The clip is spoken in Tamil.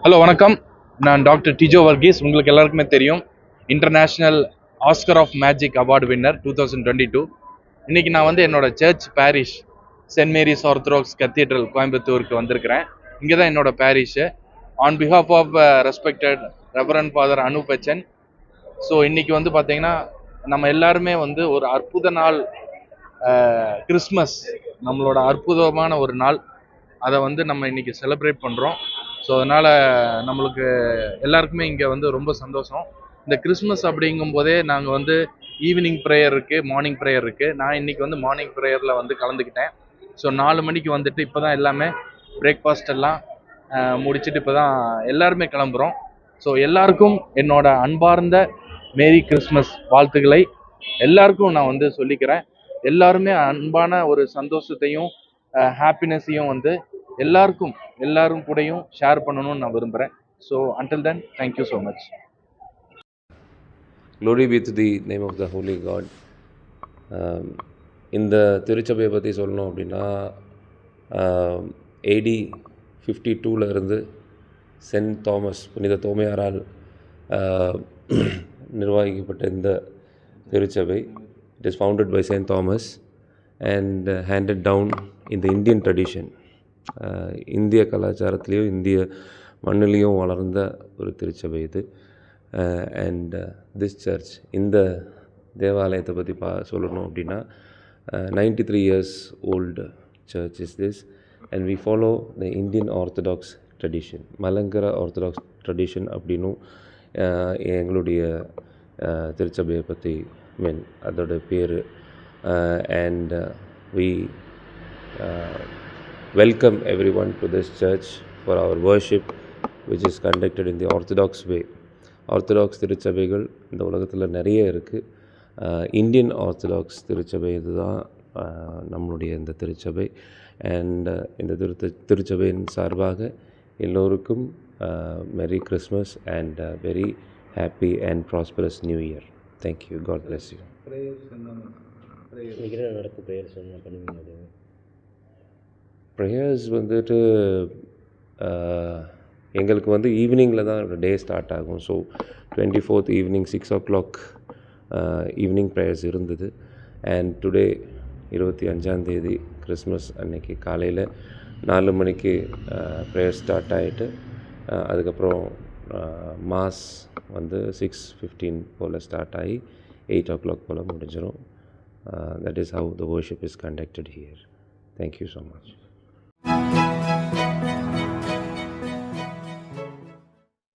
ஹலோ வணக்கம். நான் டாக்டர் டிஜோ வர்கீஸ். உங்களுக்கு எல்லாருக்குமே தெரியும், international Oscar of magic award winner 2022. இன்னைக்கு நான் வந்து என்னோட church parish Saint Mary's Orthodox cathedral கோயம்புத்தூருக்கு வந்திருக்கிறேன். இங்கே தான் என்னோட parish. On behalf of respected reverend father Anu Bachan. So இன்னைக்கு வந்து பார்த்தீங்கன்னா நம்ம எல்லாருமே வந்து ஒரு அற்புத நாள், கிறிஸ்மஸ் நம்மளோட அற்புதமான ஒரு நாள். அதை வந்து நம்ம இன்னைக்கு செலிப்ரேட் பண்ணுறோம். ஸோ அதனால் நம்மளுக்கு எல்லாருக்குமே இங்கே வந்து ரொம்ப சந்தோஷம். இந்த கிறிஸ்மஸ் அப்படிங்கும் போதே நாங்கள் வந்து ஈவினிங் ப்ரேயர் இருக்குது, மார்னிங் ப்ரேயர் இருக்குது. நான் இன்னைக்கு வந்து மார்னிங் ப்ரேயரில் வந்து கலந்துக்கிட்டேன். ஸோ 4 மணிக்கு வந்துட்டு இப்போ தான் எல்லாமே பிரேக்ஃபாஸ்ட் எல்லாம் முடிச்சுட்டு இப்போ தான் எல்லாருமே கிளம்புறோம். ஸோ எல்லாருக்கும் என்னோட அன்பார்ந்த மேரி கிறிஸ்மஸ் வாழ்த்துக்களை எல்லாருக்கும் நான் வந்து சொல்லிக்கிறேன். எல்லாருமே அன்பான ஒரு சந்தோஷத்தையும் ஹாப்பினஸையும் வந்து எல்லாரும் கூடயும் ஷேர் பண்ணணும்னு நான் விரும்புகிறேன். So until then, thank you so much. Glory be to the name of the Holy God. இந்த திருச்சபையை பற்றி சொல்லணும் அப்படின்னா AD 52 இருந்து சென்ட் தாமஸ் புனித தோமையாரால் நிர்வகிக்கப்பட்ட இந்த திருச்சபை, it is founded by Saint Thomas and handed down in the Indian tradition. இந்திய கலாச்சாரத்துலேயும் இந்திய மண்ணிலையும் வளர்ந்த ஒரு திருச்சபை இது. அண்ட் திஸ் சர்ச், இந்த தேவாலயத்தை பற்றி சொல்லணும் அப்படின்னா 93 years old church is this, and we follow the Indian Orthodox tradition, Malankara orthodox tradition அப்படின்னும் எங்களுடைய திருச்சபையை பற்றி அதோட பேர். And we welcome everyone to this church for our worship, which is conducted in the Orthodox way. Orthodox திருச்சபைகள் இந்த உலகத்தில் நிறைய இருக்குது. இந்தியன் ஆர்த்தடாக்ஸ் திருச்சபை இதுதான் நம்மளுடைய இந்த திருச்சபை. அண்ட் இந்த திருச்சபையின் சார்பாக எல்லோருக்கும் merry Christmas and very happy and prosperous new year. Thank you. God bless you. Prayers வந்துட்டு எங்களுக்கு வந்து ஈவினிங்கில் தான் டே ஸ்டார்ட் ஆகும். So 24th evening 6 o'clock evening prayers இருந்தது. அண்ட் டுடே 25 கிறிஸ்மஸ் அன்னைக்கு காலையில் 4 மணிக்கு ப்ரேயர் ஸ்டார்ட் ஆகிட்டு அதுக்கப்புறம் மாஸ் வந்து 6:15 போல் ஸ்டார்ட் ஆகி 8 o'clock போல் முடிஞ்சிடும். That is how the worship is conducted here. Thank you so much.